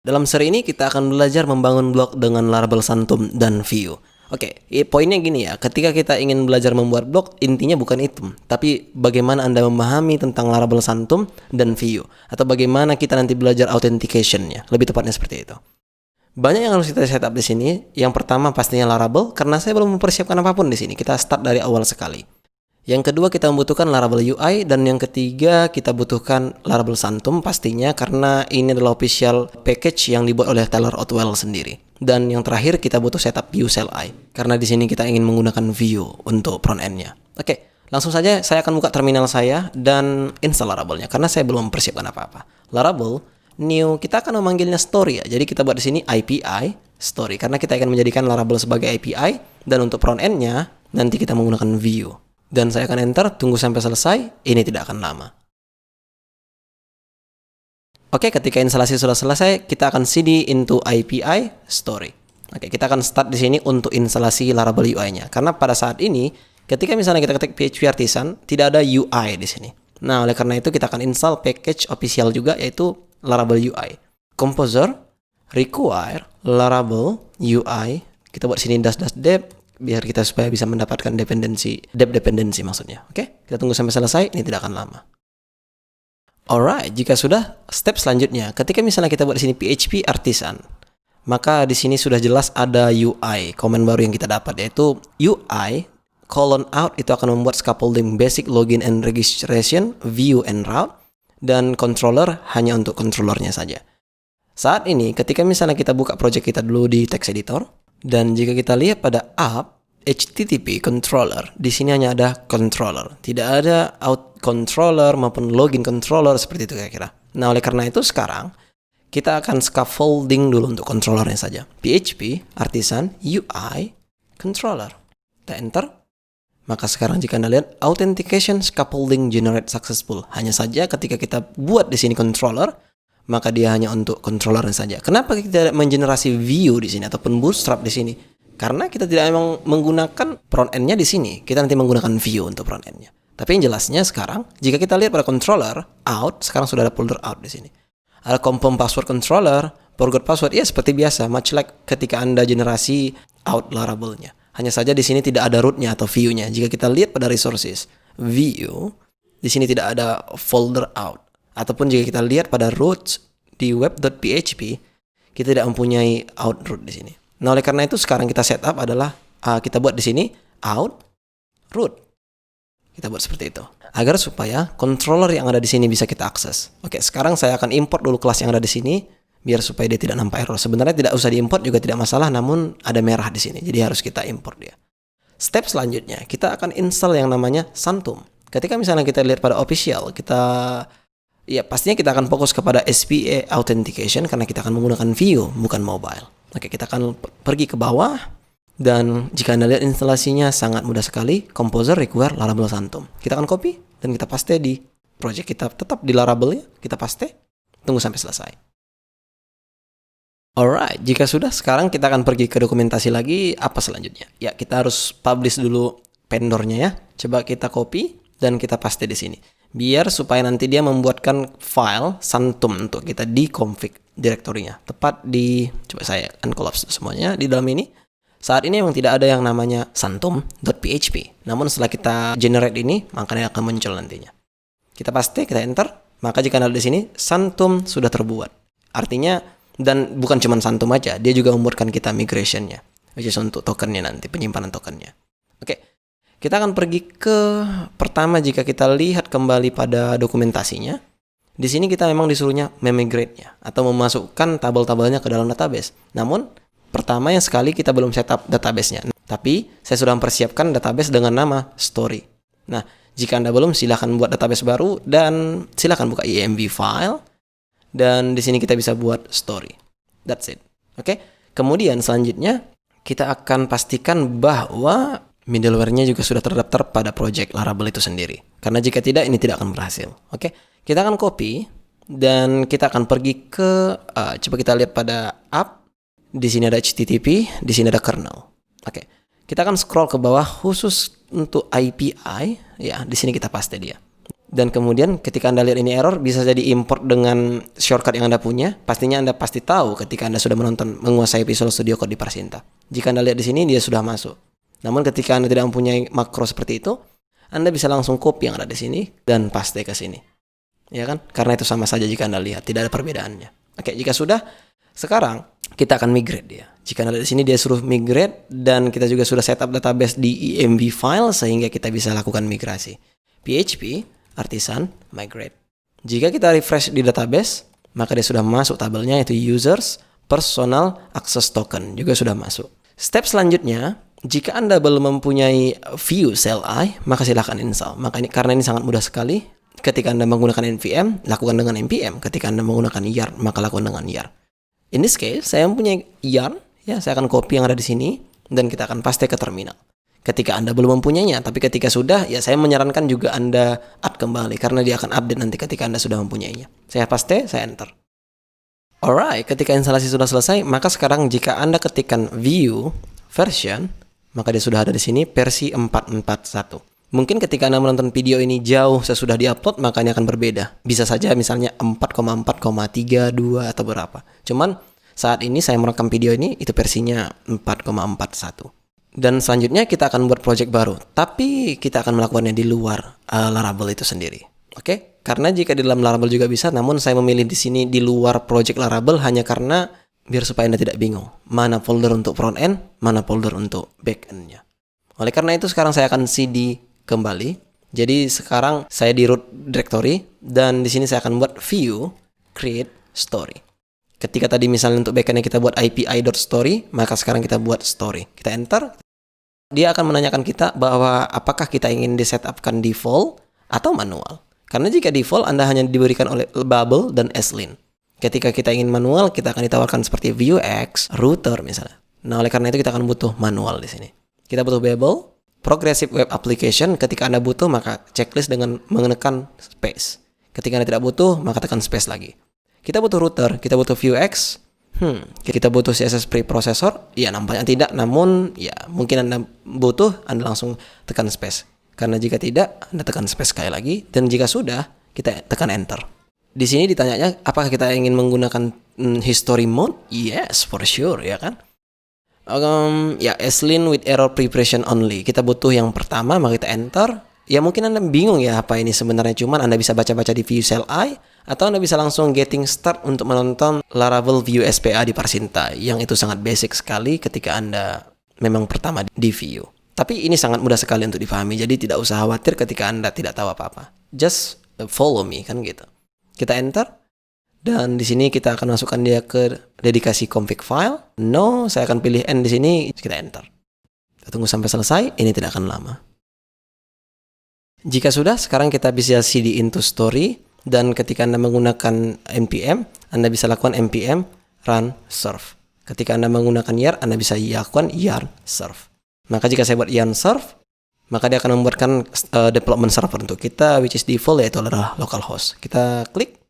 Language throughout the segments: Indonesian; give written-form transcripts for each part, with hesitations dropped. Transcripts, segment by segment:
Dalam seri ini kita akan belajar membangun blog dengan Laravel Santum dan Vue. Oke, poinnya gini ya, ketika kita ingin belajar membuat blog, intinya bukan itu, tapi bagaimana Anda memahami tentang Laravel Santum dan Vue, atau bagaimana kita nanti belajar authentication-nya, lebih tepatnya seperti itu. Banyak yang harus kita setup di sini. Yang pertama pastinya Laravel, karena saya belum mempersiapkan apapun di sini. Kita start dari awal sekali. Yang kedua kita membutuhkan Laravel UI, dan yang ketiga kita butuhkan Laravel Santum pastinya karena ini adalah official package yang dibuat oleh Tyler Otwell sendiri. Dan yang terakhir kita butuh setup Vue CLI karena di sini kita ingin menggunakan Vue untuk front end-nya. Oke, langsung saja saya akan buka terminal saya dan install Laravel-nya karena saya belum mempersiapkan apa-apa. Laravel new, kita akan memanggilnya story ya. Jadi kita buat di sini API story karena kita akan menjadikan Laravel sebagai API, dan untuk front end-nya nanti kita menggunakan Vue. Dan saya akan enter, tunggu sampai selesai, ini tidak akan lama. Oke, ketika instalasi sudah selesai, kita akan cd into API story. Oke, kita akan start di sini untuk instalasi Laravel UI-nya. Karena pada saat ini, ketika misalnya kita ketik PHP Artisan, tidak ada UI di sini. Nah, oleh karena itu kita akan install package official juga, yaitu Laravel UI. Composer, require, Laravel UI. Kita buat sini --dep, biar kita supaya bisa mendapatkan dependensi maksudnya. Oke, kita tunggu sampai selesai, ini tidak akan lama. Alright, jika sudah, step selanjutnya, ketika misalnya kita buat di sini PHP Artisan, maka di sini sudah jelas ada UI, komen baru yang kita dapat, yaitu UI :out itu akan membuat scaffolding basic login and registration, view and route, dan controller hanya untuk controllernya saja. Saat ini, ketika misalnya kita buka project kita dulu di text editor, dan jika kita lihat pada app HTTP controller, di sini hanya ada controller, tidak ada out controller maupun login controller seperti itu kira-kira. Nah, oleh karena itu sekarang kita akan scaffolding dulu untuk controllernya saja. PHP Artisan UI controller. Kita enter. Maka sekarang jika Anda lihat authentication scaffolding generate successful. Hanya saja ketika kita buat di sini controller, maka dia hanya untuk controller saja. Kenapa kita tidak mengenerasi view di sini ataupun bootstrap di sini? Karena kita tidak memang menggunakan front end-nya di sini. Kita nanti menggunakan view untuk front end-nya. Tapi yang jelasnya sekarang, jika kita lihat pada controller out, sekarang sudah ada folder out di sini. Ada confirm password controller, forgot password, ya seperti biasa, much like ketika Anda generasi out Laravel-nya. Hanya saja di sini tidak ada root-nya atau view-nya. Jika kita lihat pada resources view, di sini tidak ada folder out. Ataupun jika kita lihat pada roots di web.php, kita tidak mempunyai out root di sini. Nah, oleh karena itu sekarang kita setup adalah kita buat di sini out root. Kita buat seperti itu agar supaya controller yang ada di sini bisa kita akses. Oke, sekarang saya akan import dulu kelas yang ada di sini biar supaya dia tidak nampak error. Sebenarnya tidak usah diimport juga tidak masalah, namun ada merah di sini. Jadi harus kita import dia. Step selanjutnya, kita akan install yang namanya Santum. Ketika misalnya kita lihat pada official, pastinya kita akan fokus kepada SPA authentication karena kita akan menggunakan Vue bukan mobile. Oke, kita akan pergi ke bawah, dan jika Anda lihat instalasinya sangat mudah sekali. Composer require Laravel Santum. Kita akan copy dan kita paste di project kita, tetap di Laravel ya. Kita paste, tunggu sampai selesai. Alright, jika sudah, sekarang kita akan pergi ke dokumentasi lagi. Apa selanjutnya? Ya, kita harus publish dulu vendornya ya. Coba kita copy dan kita paste di sini. Biar supaya nanti dia membuatkan file Santum untuk kita di config direktorinya. Tepat di, coba saya unclose semuanya di dalam ini. Saat ini memang tidak ada yang namanya santum.php. Namun setelah kita generate ini, maka dia akan muncul nantinya. Kita paste, kita enter. Maka jika Anda di sini, Santum sudah terbuat. Artinya, dan bukan cuma Santum aja, dia juga membuatkan kita migration-nya. Which is untuk tokennya nanti, penyimpanan tokennya. Oke. Kita akan pergi ke pertama. Jika kita lihat kembali pada dokumentasinya, di sini kita memang disuruhnya memigrate-nya atau memasukkan tabel-tabelnya ke dalam database. Namun, pertama yang sekali kita belum setup database-nya. Tapi, saya sudah mempersiapkan database dengan nama story. Nah, jika Anda belum, silahkan buat database baru dan silahkan buka env file. Dan di sini kita bisa buat story. That's it. Oke. Kemudian selanjutnya, kita akan pastikan bahwa middleware-nya juga sudah terdaftar pada project Laravel itu sendiri. Karena jika tidak, ini tidak akan berhasil. Oke, kita akan copy dan kita akan pergi ke coba kita lihat pada app. Di sini ada HTTP, di sini ada kernel. Oke, kita akan scroll ke bawah khusus untuk API. Ya, di sini kita paste dia. Dan kemudian ketika Anda lihat ini error, bisa jadi import dengan shortcut yang Anda punya. Pastinya Anda pasti tahu ketika Anda sudah menguasai Visual Studio Code di Parasinta. Jika Anda lihat di sini, dia sudah masuk. Namun ketika Anda tidak mempunyai makro seperti itu, Anda bisa langsung copy yang ada di sini dan paste ke sini. Ya kan? Karena itu sama saja jika Anda lihat, tidak ada perbedaannya. Oke, jika sudah, sekarang kita akan migrate dia. Jika Anda lihat di sini, dia suruh migrate dan kita juga sudah setup database di env file sehingga kita bisa lakukan migrasi. PHP Artisan migrate. Jika kita refresh di database, maka dia sudah masuk tabelnya, yaitu users personal access token juga sudah masuk. Step selanjutnya, jika Anda belum mempunyai view CLI, maka silahkan install. Karena ini sangat mudah sekali. Ketika Anda menggunakan npm, lakukan dengan npm. Ketika Anda menggunakan yarn, maka lakukan dengan yarn. In this case, saya mempunyai yarn, ya, saya akan copy yang ada di sini dan kita akan paste ke terminal. Ketika Anda belum mempunyainya, tapi ketika sudah, ya saya menyarankan juga Anda add kembali karena dia akan update nanti ketika Anda sudah mempunyainya. Saya paste, saya enter. Alright, ketika instalasi sudah selesai, maka sekarang jika Anda ketikkan view version, maka dia sudah ada di sini versi 441. Mungkin ketika Anda menonton video ini jauh sesudah diupload, maka ini akan berbeda. Bisa saja misalnya 4,4,32 atau berapa. Cuman saat ini saya merekam video ini, itu versinya 4,41. Dan selanjutnya kita akan buat project baru, tapi kita akan melakukannya di luar Laravel itu sendiri. Oke? Karena jika di dalam Laravel juga bisa, namun saya memilih di sini di luar project Laravel hanya karena biar supaya Anda tidak bingung mana folder untuk front end, mana folder untuk back end-nya. Oleh karena itu sekarang saya akan cd kembali. Jadi sekarang saya di root directory dan di sini saya akan buat view create story. Ketika tadi misalnya untuk backend-nya kita buat api.story, maka sekarang kita buat story. Kita enter. Dia akan menanyakan kita bahwa apakah kita ingin disetupkan default atau manual. Karena jika default, Anda hanya diberikan oleh Babel dan Eslin. Ketika kita ingin manual, kita akan ditawarkan seperti Vuex, router misalnya. Nah, oleh karena itu kita akan butuh manual di sini. Kita butuh Babel, Progressive Web Application. Ketika Anda butuh, maka checklist dengan menekan space. Ketika Anda tidak butuh, maka tekan space lagi. Kita butuh router, kita butuh Vuex. Kita butuh CSS preprocessor? Ya, nampaknya tidak. Namun, ya mungkin Anda butuh, Anda langsung tekan space. Karena jika tidak, Anda tekan space sekali lagi. Dan jika sudah, kita tekan enter. Di sini ditanyanya, apakah kita ingin menggunakan history mode? Yes, for sure, ya kan? Ya, Eslin with error preparation only. Kita butuh yang pertama, maka kita enter. Ya mungkin Anda bingung ya apa ini sebenarnya, cuman Anda bisa baca-baca di view CLI atau Anda bisa langsung getting start untuk menonton Laravel View SPA di Parasinta yang itu sangat basic sekali ketika Anda memang pertama di view. Tapi ini sangat mudah sekali untuk dipahami, jadi tidak usah khawatir ketika Anda tidak tahu apa-apa. Just follow me, kan gitu. Kita enter dan di sini kita akan masukkan dia ke dedikasi config file. No, saya akan pilih N di sini, kita enter. Kita tunggu sampai selesai, ini tidak akan lama. Jika sudah, sekarang kita bisa cd into story dan ketika Anda menggunakan npm, Anda bisa lakukan npm run serve. Ketika Anda menggunakan yarn, Anda bisa lakukan yarn serve. Maka jika saya buat yarn serve, maka dia akan membuatkan development server untuk kita, which is default, yaitu adalah localhost. Kita klik,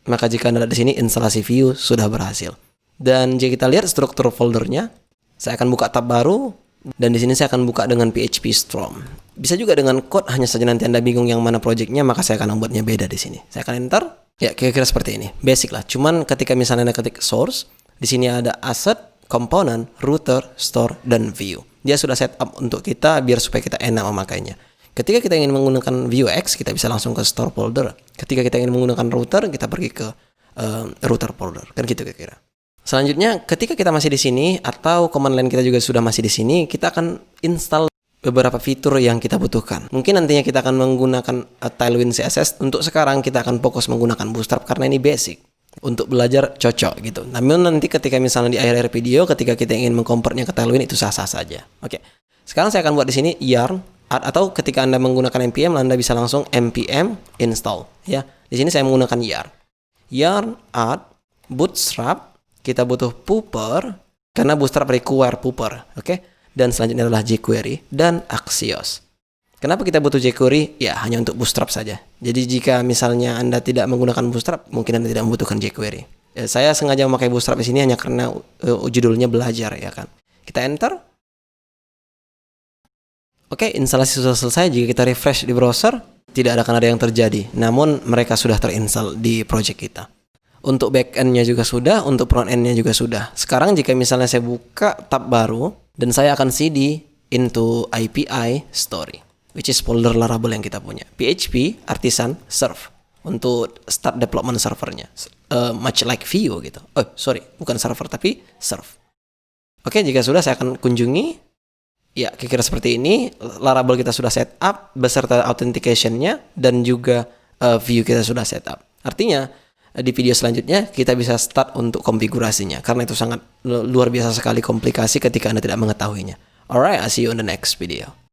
maka jika Anda lihat di sini instalasi view sudah berhasil. Dan jika kita lihat struktur foldernya, saya akan buka tab baru dan di sini saya akan buka dengan PHP Storm. Bisa juga dengan code, hanya saja nanti Anda bingung yang mana projectnya, maka saya akan membuatnya beda di sini. Saya akan enter. Ya, kira-kira seperti ini. Basic lah. Cuman ketika misalnya Anda ketik source, di sini ada asset, component, router, store, dan view. Dia sudah setup untuk kita biar supaya kita enak memakainya. Ketika kita ingin menggunakan Vuex, kita bisa langsung ke store folder. Ketika kita ingin menggunakan router, kita pergi ke router folder. Kan gitu kira-kira. Selanjutnya, ketika kita masih di sini atau command line kita juga sudah masih di sini, kita akan install beberapa fitur yang kita butuhkan. Mungkin nantinya kita akan menggunakan Tailwind CSS. Untuk sekarang kita akan fokus menggunakan Bootstrap karena ini basic. Untuk belajar cocok gitu. Namun nanti ketika misalnya di akhir video, ketika kita ingin mengkonvertnya ke Tailwind, itu sah-sah saja. Oke. Sekarang saya akan buat di sini yarn add, atau ketika Anda menggunakan npm, Anda bisa langsung npm install. Ya. Di sini saya menggunakan yarn. Yarn add Bootstrap. Kita butuh pooper karena Bootstrap require pooper, oke? Dan selanjutnya adalah jQuery dan Axios. Kenapa kita butuh jQuery? Ya, hanya untuk Bootstrap saja. Jadi jika misalnya Anda tidak menggunakan Bootstrap, mungkin Anda tidak membutuhkan jQuery. Saya sengaja memakai Bootstrap di sini hanya karena judulnya belajar, ya kan? Kita enter. Oke, instalasi sudah selesai. Jika kita refresh di browser, tidak akan ada yang terjadi. Namun mereka sudah terinstall di project kita. Untuk backend-nya juga sudah, untuk front-end-nya juga sudah. Sekarang jika misalnya saya buka tab baru, dan saya akan cd into API story, which is folder Laravel yang kita punya. PHP artisan serve untuk start development servernya. Much like Vue gitu. Oh, sorry, bukan server tapi serve. Oke, jika sudah saya akan kunjungi. Ya, kira-kira seperti ini. Laravel kita sudah set up beserta authentication-nya dan juga Vue kita sudah set up. Artinya di video selanjutnya kita bisa start untuk konfigurasinya karena itu sangat luar biasa sekali komplikasi ketika Anda tidak mengetahuinya. Alright, I'll see you on the next video.